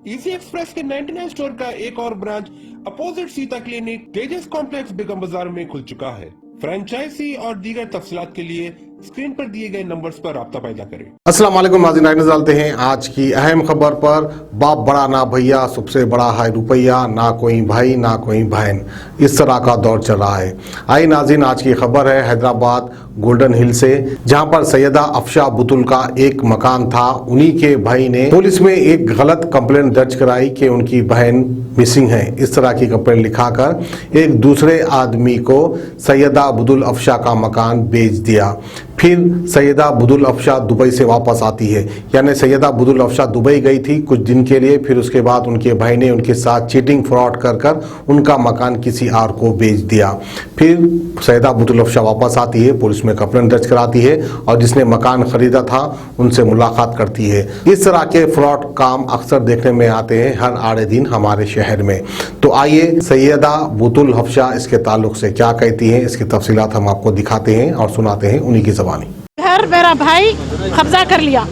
Easy express के 99 store का एक और ब्रांच अपोजिट सीता क्लिनिक तेजस कॉम्प्लेक्स बेगम बाजार में खुल चुका है। फ्रेंचाइजी और दीगर तफसीलात के लिए स्क्रीन पर दिए गए नंबर्स पर राब्ता पैदा करें। अस्सलाम वालेकुम नाज़रीन, नजर डालते हैं आज की अहम खबर पर। बाप बड़ा ना भैया, सबसे बड़ा है रुपया, ना कोई भाई ना कोई बहन, इस तरह का दौर चल रहा है। आई नाज़रीन, आज की खबर है हैदराबाद गोल्डन हिल से, जहां पर सैयदा अफशा बुतुल का एक मकान था। उन्हीं के भाई ने पुलिस में एक गलत कंप्लेंट दर्ज कराई कि उनकी बहन मिसिंग है। इस तरह की कंप्लेंट लिखाकर एक दूसरे आदमी को सैयदा बुतुल अफशा का मकान बेच दिया। फिर सैयदा बुतुल अफशा दुबई से वापस आती है, यानी सैयदा बुतुल अफशा दुबई गई थी कुछ दिन के लिए। फिर उसके बाद उनके भाई ने उनके साथ चीटिंग फ्रॉड कर उनका मकान किसी और को बेच दिया। फिर सैयदा बुतुल अफशा वापस आती है, पुलिस में कंप्लेंट दर्ज कराती है और जिसने मकान खरीदा था उनसे मुलाकात करती है। इस तरह के फ्रॉड काम अक्सर देखने में आते हैं हर आड़े दिन हमारे शहर में। तो आइए सैयदा बुतुल अफशा इसके ताल्लुक से क्या कहती हैं, इसकी तफसीलात हम आपको दिखाते हैं और सुनाते हैं उन्हीं की ज़बानी। घर मेरा भाई कब्जा कर लिया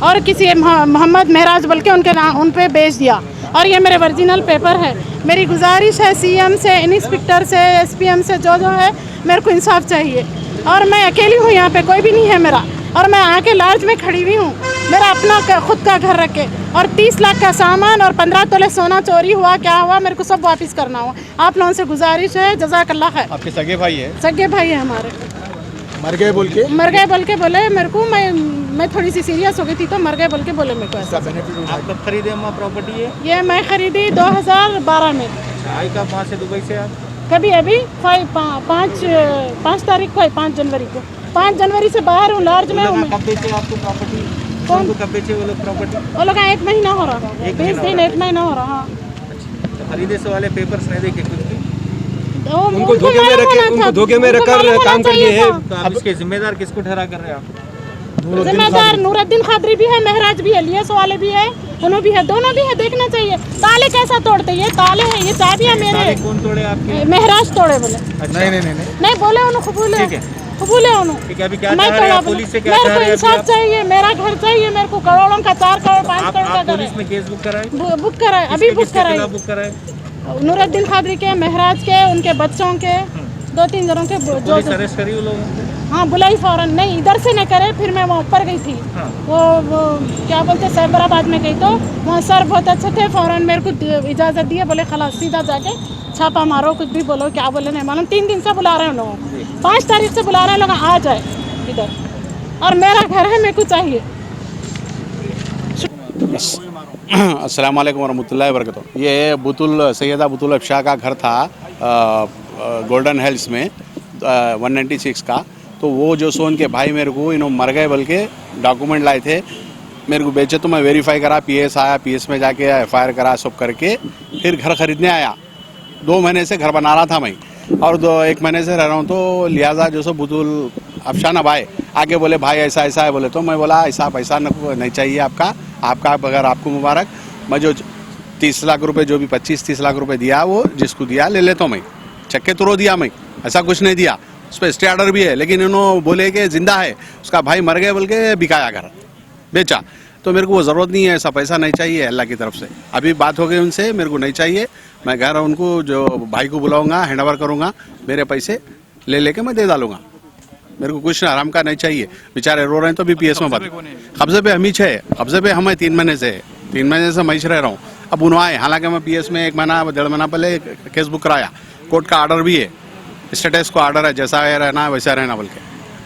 और किसी मोहम्मद महराज बोल के उनके नाम उन पे बेच दिया, और ये मेरे ओरिजिनल पेपर है। मेरी गुजारिश है सीएम से, इंस्पेक्टर से, एसपीएम से, जो है मेरे को इंसाफ चाहिए। और मैं अकेली हूँ, यहाँ पे कोई भी नहीं है मेरा, और मैं आके लाज में खड़ी हुई हूँ। मेरा अपना खुद का घर रखे और 30 लाख का सामान और 15 तोले सोना चोरी हुआ, क्या हुआ, मेरे को सब वापस करना हुआ। आप लोगों से गुजारिश है, जज़ाकल्लाह खैर। आपके सगे भाई है? सगे भाई है हमारे। मर गए बोल के बोले मेरे को, मैं थोड़ी सी सीरियस हो गई थी तो मर गए बोल के बोले मेरे को ऐसा। आप कब खरीदे अम्मा प्रॉपर्टी है? ये मैं खरीदी 2012 में। आई कब वहाँ से दुबई से आप? कभी अभी 5 तारीख को है, 5 जनवरी को। 5 जनवरी से बाहर हूँ, लार्ज में हूँ। कब बेचे आपको प्रॉपर्टी? कौन कब बेचे वो लोग प्रॉपर्टी? वो लोग 1 महीना हो रहा, 20 दिन 1 महीना हो रहा। अच्छा, खरीदे से वाले पेपर्स नहीं देखे कुछ भी? उनको धोखे में रखकर काम कर लिए हैं। तो आप इसके जिम्मेदार किसको ठहरा कर रहे हैं आप? जिम्मेदार नूरुद्दीन खादरी भी है, महराज भी है, लियस वाले भी है, उन्होंने भी है, दोनों भी है। देखना चाहिए ताले कैसा तोड़ते, ये ताले हैं, ये चाबियां मेरे। कौन तोड़े आपके? महराज तोड़े बोले। नहीं बोले उन्होंने कबूले ठीक है। अभी क्या चाह रहे हैं? पुलिस से क्या चाह रहे हैं? इंसाफ चाहिए, मेरा घर चाहिए मेरे को, करोड़ों का, 4 करोड़ 5 करोड़ का घर। पुलिस में केस बुक कराए? बुक कराए, अभी बुक कराए। नूरुद्दीन खादरी के, महराज के, उनके बच्चों के, 2-3 जनों के। पुलिस अरेस्ट करी वो लोग? हाँ, बुलाई फौरन। नहीं, इधर से नहीं करे, फिर मैं वहाँ ऊपर गई थी। हाँ। वो क्या बोलते, साइबराबाद में गई तो वहाँ सर बहुत अच्छे थे, फौरन मेरे को इजाज़त दिए, बोले खलास सीधा जाके छापा मारो, कुछ भी बोलो, क्या बोले नहीं मालूम। 3 दिन से बुला रहे हैं लोग, 5 तारीख से बुला रहे हैं लोग, आ जाए इधर, और मेरा घर है, मेरे को चाहिए। अस्सलाम वालेकुम वरहमतुल्लाहि वबरकातुहू। ये सैयदा बुतुल अफशा का घर था गोल्डन हिल्स में 196 का। तो वो जो सो उनके भाई मेरे को इन्होंने मर गए बोल के डॉक्यूमेंट लाए थे, मेरे को बेचे। तो मैं वेरीफाई करा, पीएस आया, पीएस में जाके एफआईआर करा, सब करके फिर घर खरीदने आया। 2 महीने से घर बना रहा था मैं, और 1 महीने से रह रहा हूँ। तो लिहाजा जो सो बुतुल अफशा ना भाई आगे बोले भाई ऐसा ऐसा है बोले, तो मैं बोला ऐसा पैसा नहीं चाहिए आपका बगैर आपको मुबारक। मैं जो 30 लाख रुपए, जो भी 25-30 लाख रुपए दिया, वो जिसको दिया ले लेता हूँ मैं, चक्के तो दिया मैं, ऐसा कुछ नहीं दिया। उस पर स्टे ऑर्डर भी है, लेकिन इन्होंने बोले कि जिंदा है, उसका भाई मर गए बोल के बिकाया घर, बेचा। तो मेरे को वो ज़रूरत नहीं है, ऐसा पैसा नहीं चाहिए अल्लाह की तरफ से। अभी बात हो गई उनसे, मेरे को नहीं चाहिए। मैं घर उनको जो भाई को बुलाऊंगा, हैंड ओवर करूँगा, मेरे पैसे ले लेके मैं दे डालूंगा। मेरे को कुछ आराम का नहीं चाहिए। बेचारे रो रहे हैं तो भी पीएस में बात। कब्जे पे हम ही है, कब्जे पे हम 3 महीने से, 3 महीने से मैं रह रहा हूँ। अब उन्होंने आए, हालांकि मैं पीएस में 1 महीना 1.5 महीना पहले केस बुक कराया, कोर्ट का ऑर्डर भी है, स्टेटस को ऑर्डर है, जैसा रहना वैसा रहना बोल के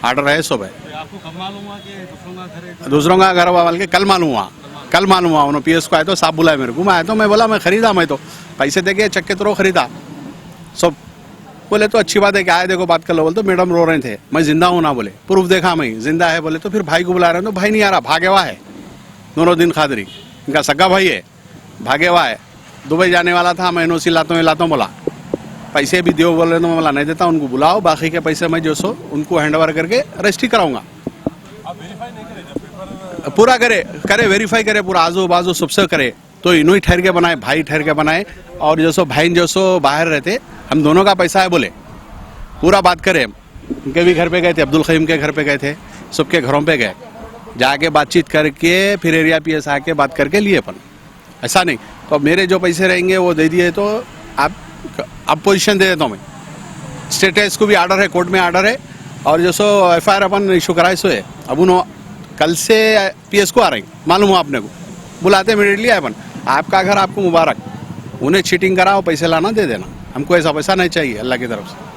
ऑर्डर है, सब है। आपको कब मालूम हुआ कि दूसरों का घर बोल के कल मालूम हुआ उन्होंने पीएस को आए तो साहब बुलाए मेरे को। मैं आया तो मैं बोला मैं खरीदा, मैं तो पैसे दे के चक्के तो खरीदा सब। बोले तो अच्छी बात है कि आए देखो बात कर लो। बोले तो मैडम रो रहे थे, मैं जिंदा हूँ ना, बोले प्रूफ देखा मैं जिंदा है। बोले तो फिर भाई को बुला रहे हैं, तो भाई नहीं आ रहा, भागे हुआ है। नूरुद्दीन खादरी इनका सगा भाई है, भागे हुआ है, दुबई जाने वाला था। मैं एनओसी लाता हूँ बोला, पैसे भी दो बोले तो मैं बोला नहीं देता, उनको बुलाओ, बाकी के पैसे मैं जो सो उनको हैंड ओवर करके अरेस्ट ही कराऊंगा। पूरा करे वेरीफाई करे, पूरा आजू बाजू सबसे करे, तो इन्हों ही ठहर के बनाए, भाई ठहर के बनाए। और जो सो भाई जो सो बाहर रहते, हम दोनों का पैसा है बोले, पूरा बात करे। उनके भी घर पे गए थे, अब्दुल खईम के घर पे गए थे, सबके घरों पे गए, जाके बातचीत करके फिर एरिया पीएस आके बात करके लिए अपन। ऐसा नहीं। तो मेरे जो पैसे रहेंगे वो दे दिए तो आप पोजीशन दे देता हूँ मैं। स्टेटस को भी ऑर्डर है, कोर्ट में ऑर्डर है, और जो सो FIR अपन इशू कराए सो है। अब उन्होंने कल से PS को आ रहे हैं, मालूम हो आपने को, बुलाते इमीडिएटली अपन, आपका घर आपको मुबारक, उन्हें चीटिंग कराओ, पैसे लाना दे देना, हमको ऐसा पैसा नहीं चाहिए अल्लाह की तरफ से।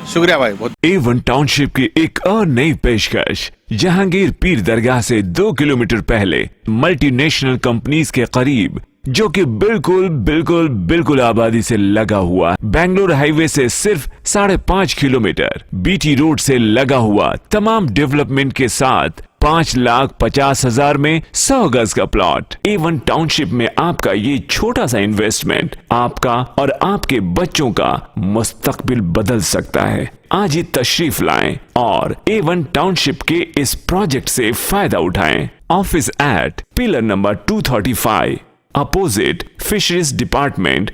शुक्रिया भाई बहुत। A1 टाउनशिप की एक और नई पेशकश, जहांगीर पीर दरगाह से 2 किलोमीटर पहले मल्टीनेशनल कंपनीज के करीब, जो कि बिल्कुल आबादी से लगा हुआ, बेंगलोर हाईवे से सिर्फ 5.5 किलोमीटर, BT रोड से लगा हुआ, तमाम डेवलपमेंट के साथ 5,50,000 में 100 गज का प्लॉट। A1 टाउनशिप में आपका ये छोटा सा इन्वेस्टमेंट आपका और आपके बच्चों का मुस्तकबिल बदल सकता है। आज ही तशरीफ लाएं और A1 टाउनशिप के इस प्रोजेक्ट से फायदा उठाएं। Office at pillar number 235 opposite fisheries department.